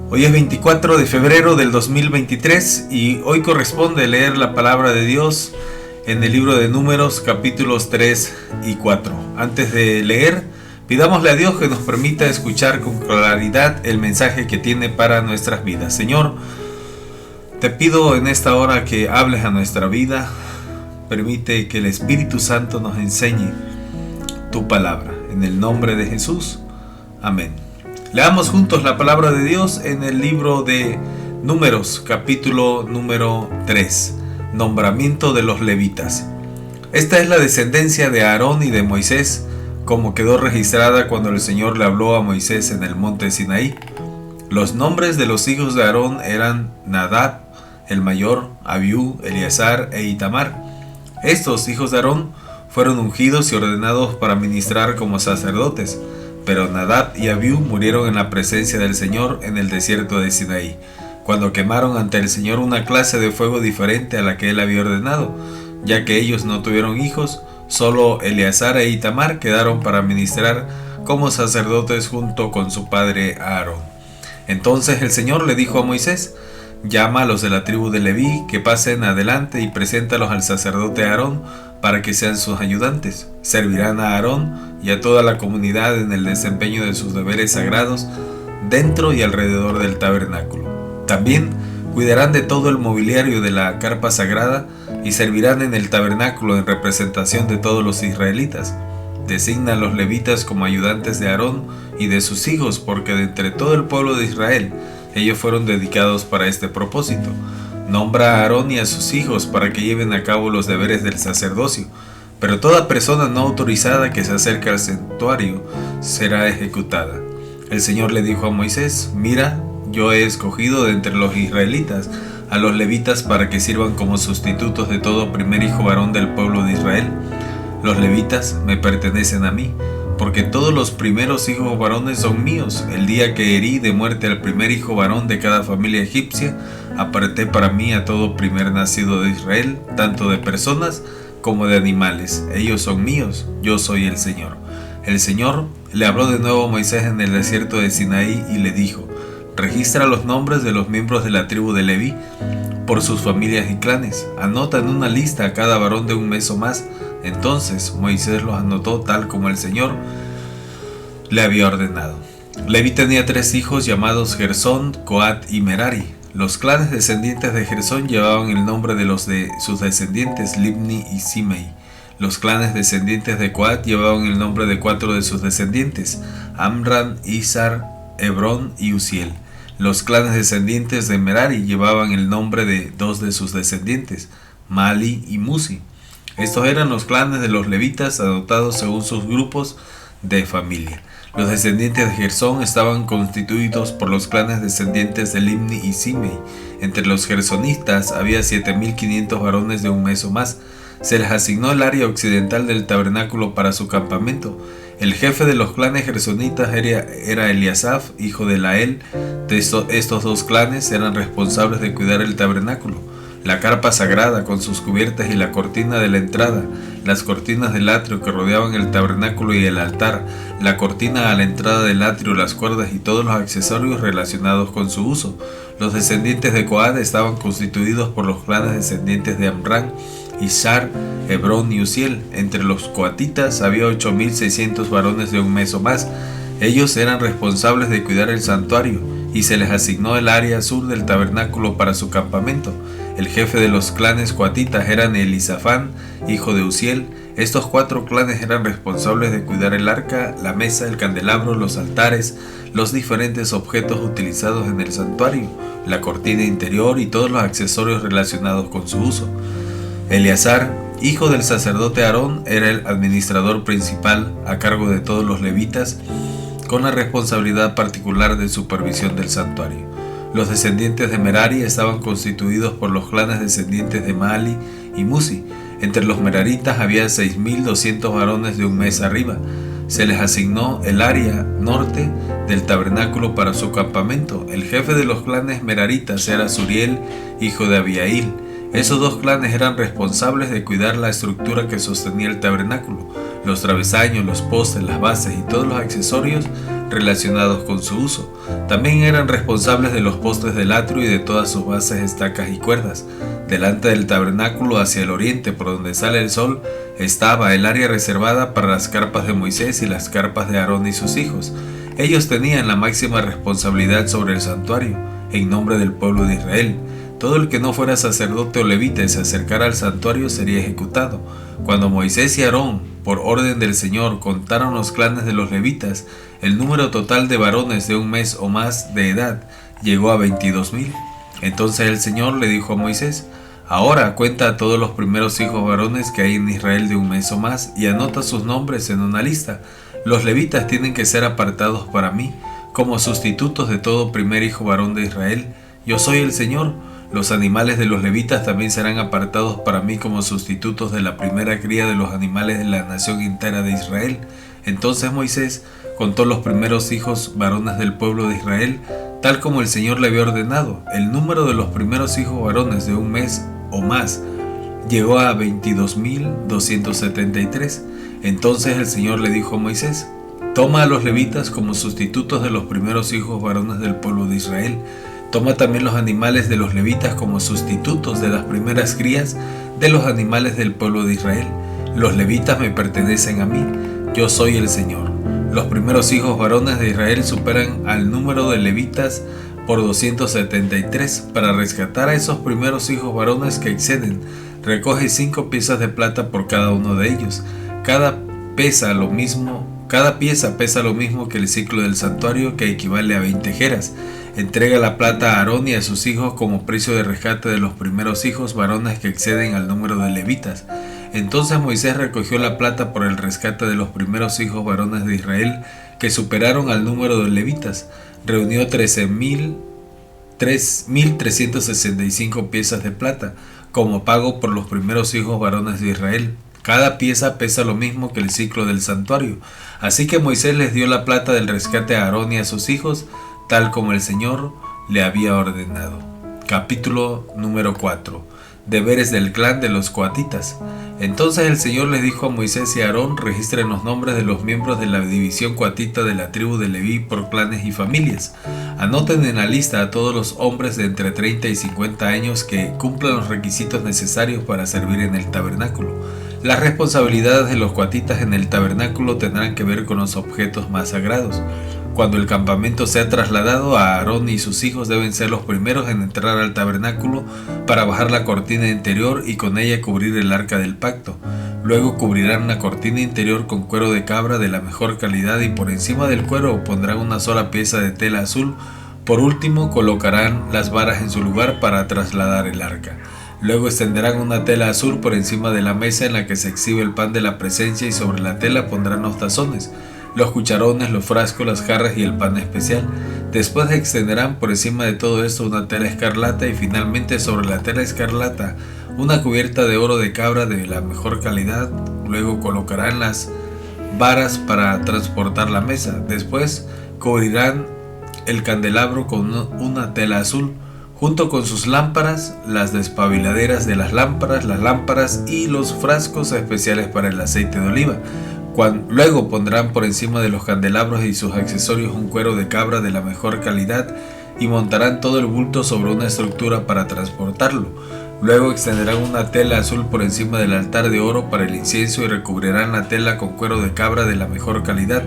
Hoy es 24 de febrero del 2023 y hoy corresponde leer la palabra de Dios en el libro de Números capítulos 3 y 4. Antes de leer, pidámosle a Dios que nos permita escuchar con claridad el mensaje que tiene para nuestras vidas. Señor, te pido en esta hora que hables a nuestra vida. Permite que el Espíritu Santo nos enseñe tu palabra. En el nombre de Jesús. Amén. Leamos juntos la palabra de Dios en el libro de Números, capítulo número 3. Nombramiento de los levitas. Esta es la descendencia de Aarón y de Moisés, como quedó registrada cuando el Señor le habló a Moisés en el monte Sinaí. Los nombres de los hijos de Aarón eran Nadab, el mayor, Abiú, Eleazar e Itamar. Estos hijos de Aarón fueron ungidos y ordenados para ministrar como sacerdotes, pero Nadab y Abiú murieron en la presencia del Señor en el desierto de Sinaí, cuando quemaron ante el Señor una clase de fuego diferente a la que él había ordenado. Ya que ellos no tuvieron hijos, solo Eleazar e Itamar quedaron para ministrar como sacerdotes junto con su padre Aarón. Entonces el Señor le dijo a Moisés: llama a los de la tribu de Leví que pasen adelante y preséntalos al sacerdote Aarón para que sean sus ayudantes. Servirán a Aarón y a toda la comunidad en el desempeño de sus deberes sagrados dentro y alrededor del tabernáculo. También cuidarán de todo el mobiliario de la carpa sagrada y servirán en el tabernáculo en representación de todos los israelitas. Designa a los levitas como ayudantes de Aarón y de sus hijos, porque de entre todo el pueblo de Israel ellos fueron dedicados para este propósito. Nombra a Aarón y a sus hijos para que lleven a cabo los deberes del sacerdocio, pero toda persona no autorizada que se acerque al santuario será ejecutada. El Señor le dijo a Moisés: mira, yo he escogido de entre los israelitas a los levitas para que sirvan como sustitutos de todo primer hijo varón del pueblo de Israel. Los levitas me pertenecen a mí, porque todos los primeros hijos varones son míos. El día que herí de muerte al primer hijo varón de cada familia egipcia, aparté para mí a todo primer nacido de Israel, tanto de personas como de animales. Ellos son míos, yo soy el Señor. El Señor le habló de nuevo a Moisés en el desierto de Sinaí y le dijo: registra los nombres de los miembros de la tribu de Leví por sus familias y clanes. Anota en una lista a cada varón de un mes o más. Entonces Moisés los anotó tal como el Señor le había ordenado. Leví tenía 3 hijos llamados Gersón, Coat y Merari. Los clanes descendientes de Gersón llevaban el nombre de los de sus descendientes, Libni y Simei. Los clanes descendientes de Coat llevaban el nombre de 4 de sus descendientes, Amram, Izar, Hebrón y Uziel. Los clanes descendientes de Merari llevaban el nombre de 2 de sus descendientes, Mali y Musi. Estos eran los clanes de los levitas anotados según sus grupos de familia. Los descendientes de Gersón estaban constituidos por los clanes descendientes de Libni y Simei. Entre los gersonistas había 7.500 varones de un mes o más. Se les asignó el área occidental del tabernáculo para su campamento. El jefe de los clanes gersonitas era Eliasaf, hijo de Lael. Estos 2 clanes eran responsables de cuidar el tabernáculo, la carpa sagrada con sus cubiertas y la cortina de la entrada, las cortinas del atrio que rodeaban el tabernáculo y el altar, la cortina a la entrada del atrio, las cuerdas y todos los accesorios relacionados con su uso. Los descendientes de Coat estaban constituidos por los clanes descendientes de Amram, Izar, Hebrón y Uziel. Entre los coatitas había 8.600 varones de un mes o más. Ellos eran responsables de cuidar el santuario y se les asignó el área sur del tabernáculo para su campamento. El jefe de los clanes coatitas era Elisafán, hijo de Uziel. Estos 4 clanes eran responsables de cuidar el arca, la mesa, el candelabro, los altares, los diferentes objetos utilizados en el santuario, la cortina interior y todos los accesorios relacionados con su uso. Eleazar, hijo del sacerdote Aarón, era el administrador principal a cargo de todos los levitas, con la responsabilidad particular de supervisión del santuario. Los descendientes de Merari estaban constituidos por los clanes descendientes de Mali y Musi. Entre los meraritas había 6.200 varones de un mes arriba. Se les asignó el área norte del tabernáculo para su campamento. El jefe de los clanes meraritas era Suriel, hijo de Abiail. Esos 2 clanes eran responsables de cuidar la estructura que sostenía el tabernáculo, los travesaños, los postes, las bases y todos los accesorios relacionados con su uso. También eran responsables de los postes del atrio y de todas sus bases, estacas y cuerdas. Delante del tabernáculo, hacia el oriente, por donde sale el sol, estaba el área reservada para las carpas de Moisés y las carpas de Aarón y sus hijos. Ellos tenían la máxima responsabilidad sobre el santuario, en nombre del pueblo de Israel. Todo el que no fuera sacerdote o levita y se acercara al santuario sería ejecutado. Cuando Moisés y Aarón, por orden del Señor, contaron los clanes de los levitas, el número total de varones de un mes o más de edad llegó a 22,000. Entonces el Señor le dijo a Moisés: ahora cuenta a todos los primeros hijos varones que hay en Israel de un mes o más y anota sus nombres en una lista. Los levitas tienen que ser apartados para mí, como sustitutos de todo primer hijo varón de Israel. Yo soy el Señor. Los animales de los levitas también serán apartados para mí como sustitutos de la primera cría de los animales de la nación entera de Israel. Entonces Moisés contó los primeros hijos varones del pueblo de Israel, tal como el Señor le había ordenado. El número de los primeros hijos varones de un mes o más llegó a 22,273. Entonces el Señor le dijo a Moisés: toma a los levitas como sustitutos de los primeros hijos varones del pueblo de Israel. Toma también los animales de los levitas como sustitutos de las primeras crías de los animales del pueblo de Israel. Los levitas me pertenecen a mí, yo soy el Señor. Los primeros hijos varones de Israel superan al número de levitas por 273. Para rescatar a esos primeros hijos varones que exceden, recoge 5 piezas de plata por cada uno de ellos. Cada pieza pesa lo mismo que el ciclo del santuario, que equivale a 20 jeras. Entrega la plata a Aarón y a sus hijos como precio de rescate de los primeros hijos varones que exceden al número de levitas. Entonces Moisés recogió la plata por el rescate de los primeros hijos varones de Israel que superaron al número de levitas. Reunió 13,365 piezas de plata como pago por los primeros hijos varones de Israel. Cada pieza pesa lo mismo que el ciclo del santuario. Así que Moisés les dio la plata del rescate a Aarón y a sus hijos, tal como el Señor le había ordenado. Capítulo número 4. Deberes del clan de los coatitas. Entonces el Señor les dijo a Moisés y a Aarón: registren los nombres de los miembros de la división coatita de la tribu de Leví por clanes y familias. Anoten en la lista a todos los hombres de entre 30 y 50 años que cumplan los requisitos necesarios para servir en el tabernáculo. Las responsabilidades de los coatitas en el tabernáculo tendrán que ver con los objetos más sagrados. Cuando el campamento sea trasladado, Aarón y sus hijos deben ser los primeros en entrar al tabernáculo para bajar la cortina interior y con ella cubrir el arca del pacto. Luego cubrirán una cortina interior con cuero de cabra de la mejor calidad y por encima del cuero pondrán una sola pieza de tela azul. Por último, colocarán las varas en su lugar para trasladar el arca. Luego extenderán una tela azul por encima de la mesa en la que se exhibe el pan de la presencia y sobre la tela pondrán los tazones, los cucharones, los frascos, las jarras y el pan especial. Después extenderán por encima de todo esto una tela escarlata y finalmente sobre la tela escarlata una cubierta de oro de cabra de la mejor calidad. Luego colocarán las varas para transportar la mesa. Después cubrirán el candelabro con una tela azul, junto con sus lámparas, las despabiladeras de las lámparas y los frascos especiales para el aceite de oliva. Luego pondrán por encima de los candelabros y sus accesorios un cuero de cabra de la mejor calidad y montarán todo el bulto sobre una estructura para transportarlo. Luego extenderán una tela azul por encima del altar de oro para el incienso y recubrirán la tela con cuero de cabra de la mejor calidad.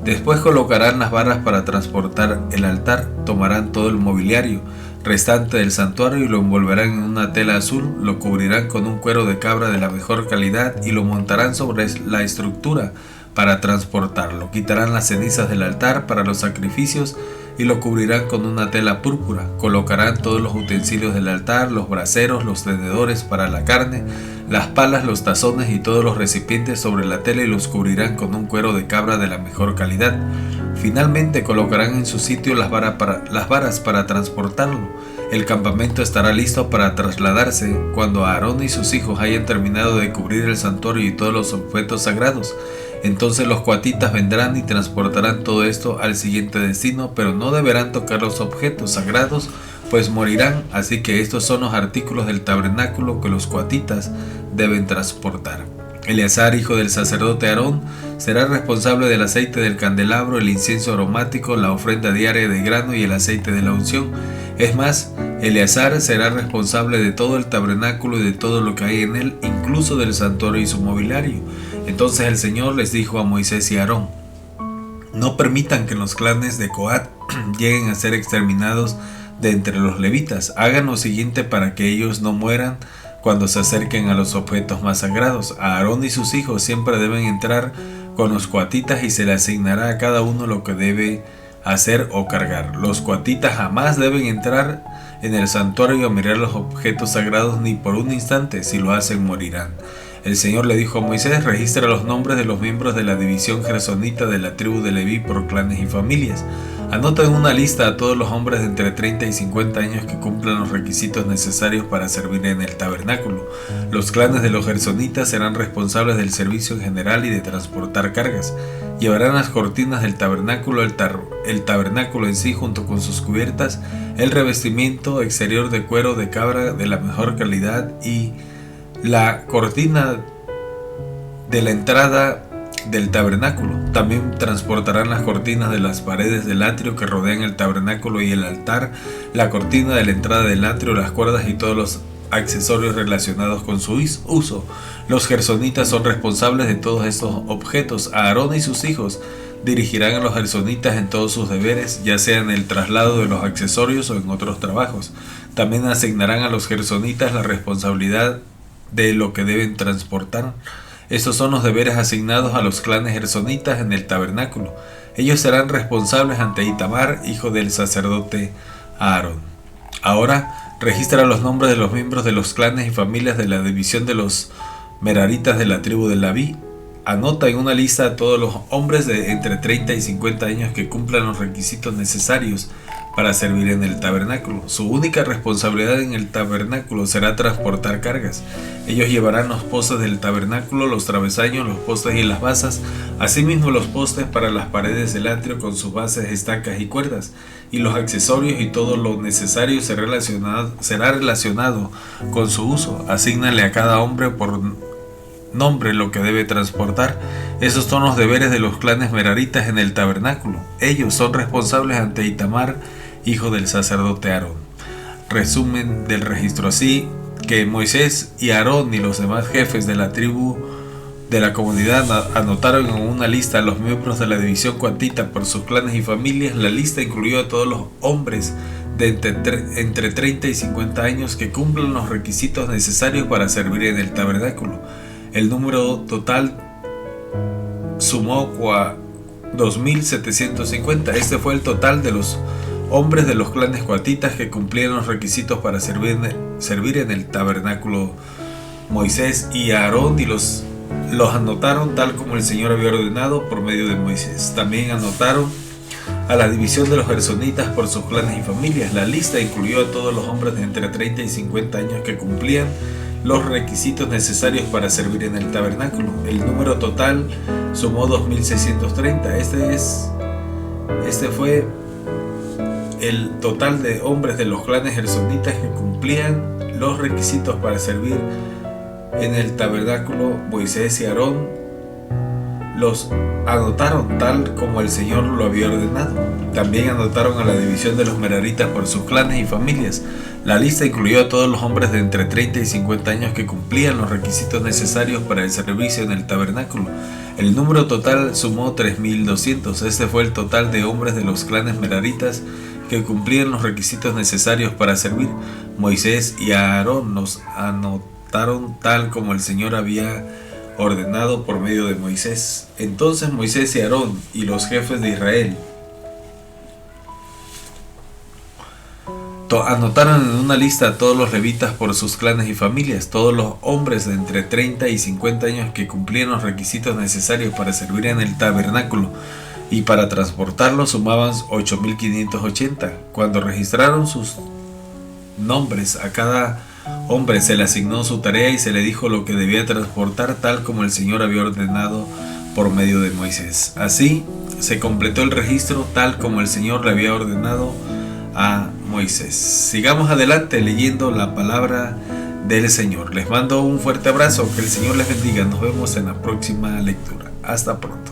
Después colocarán las varas para transportar el altar, tomarán todo el mobiliario restante del santuario y lo envolverán en una tela azul, lo cubrirán con un cuero de cabra de la mejor calidad y lo montarán sobre la estructura para transportarlo. Quitarán las cenizas del altar para los sacrificios y lo cubrirán con una tela púrpura. Colocarán todos los utensilios del altar, los braseros, los tenedores para la carne, las palas, los tazones y todos los recipientes sobre la tela y los cubrirán con un cuero de cabra de la mejor calidad. Finalmente colocarán en su sitio las varas para transportarlo. El campamento estará listo para trasladarse cuando Aarón y sus hijos hayan terminado de cubrir el santuario y todos los objetos sagrados. Entonces los coatitas vendrán y transportarán todo esto al siguiente destino, pero no deberán tocar los objetos sagrados, pues morirán. Así que estos son los artículos del tabernáculo que los coatitas deben transportar. Eleazar, hijo del sacerdote Aarón, será responsable del aceite del candelabro, el incienso aromático, la ofrenda diaria de grano y el aceite de la unción. Es más, Eleazar será responsable de todo el tabernáculo y de todo lo que hay en él, incluso del santuario y su mobiliario. Entonces el Señor les dijo a Moisés y a Aarón: no permitan que los clanes de Coat lleguen a ser exterminados de entre los levitas. Hagan lo siguiente para que ellos no mueran cuando se acerquen a los objetos más sagrados. A Aarón y sus hijos siempre deben entrar con los coatitas y se le asignará a cada uno lo que debe hacer o cargar. Los coatitas jamás deben entrar en el santuario a mirar los objetos sagrados ni por un instante. Si lo hacen, morirán. El Señor le dijo a Moisés: registra los nombres de los miembros de la división gersonita de la tribu de Leví por clanes y familias. Anota en una lista a todos los hombres de entre 30 y 50 años que cumplan los requisitos necesarios para servir en el tabernáculo. Los clanes de los gersonitas serán responsables del servicio en general y de transportar cargas. Llevarán las cortinas del tabernáculo, el tabernáculo en sí junto con sus cubiertas, el revestimiento exterior de cuero de cabra de la mejor calidad y la cortina de la entrada del tabernáculo. También transportarán las cortinas de las paredes del atrio que rodean el tabernáculo y el altar, la cortina de la entrada del atrio, las cuerdas y todos los accesorios relacionados con su uso. Los gersonitas son responsables de todos estos objetos. Aarón y sus hijos dirigirán a los gersonitas en todos sus deberes, ya sea en el traslado de los accesorios o en otros trabajos. También asignarán a los gersonitas la responsabilidad de lo que deben transportar. Estos son los deberes asignados a los clanes gersonitas en el tabernáculo. Ellos serán responsables ante Itamar, hijo del sacerdote Aarón. Ahora, registra los nombres de los miembros de los clanes y familias de la división de los meraritas de la tribu de Leví. Anota en una lista a todos los hombres de entre 30 y 50 años que cumplan los requisitos necesarios para servir en el tabernáculo. Su única responsabilidad en el tabernáculo será transportar cargas. Ellos llevarán los postes del tabernáculo, los travesaños, los postes y las basas, asimismo los postes para las paredes del atrio con sus bases, estacas y cuerdas, y los accesorios y todo lo necesario será relacionado con su uso. Asígnale a cada hombre por nombre lo que debe transportar. Esos son los deberes de los clanes meraritas en el tabernáculo. Ellos son responsables ante Itamar, hijo del sacerdote Aarón. Resumen del registro: así que Moisés y Aarón y los demás jefes de la tribu de la comunidad anotaron en una lista a los miembros de la división coatita por sus clanes y familias. La lista incluyó a todos los hombres de entre 30 y 50 años que cumplan los requisitos necesarios para servir en el tabernáculo. El número total sumó 2.750. Este fue el total de los hombres de los clanes coatitas que cumplían los requisitos para servir en el tabernáculo. Moisés y Aarón los anotaron tal como el Señor había ordenado por medio de Moisés. También anotaron a la división de los gersonitas por sus clanes y familias. La lista incluyó a todos los hombres de entre 30 y 50 años que cumplían los requisitos necesarios para servir en el tabernáculo. El número total sumó 2.630. Este fue el total de hombres de los clanes gersonitas que cumplían los requisitos para servir en el tabernáculo. Moisés y Aarón los anotaron tal como el Señor lo había ordenado. También anotaron a la división de los meraritas por sus clanes y familias. La lista incluyó a todos los hombres de entre 30 y 50 años que cumplían los requisitos necesarios para el servicio en el tabernáculo. El número total sumó 3.200. Este fue el total de hombres de los clanes meraritas que cumplían los requisitos necesarios para servir. Moisés y Aarón los anotaron tal como el Señor había ordenado por medio de Moisés. Entonces Moisés y Aarón y los jefes de Israel anotaron en una lista a todos los levitas por sus clanes y familias. Todos los hombres de entre 30 y 50 años que cumplían los requisitos necesarios para servir en el tabernáculo y para transportarlo sumaban 8.580. Cuando registraron sus nombres, a cada hombre se le asignó su tarea y se le dijo lo que debía transportar tal como el Señor había ordenado por medio de Moisés. Así se completó el registro tal como el Señor le había ordenado a Moisés. Sigamos adelante leyendo la palabra del Señor. Les mando un fuerte abrazo, que el Señor les bendiga. Nos vemos en la próxima lectura. Hasta pronto.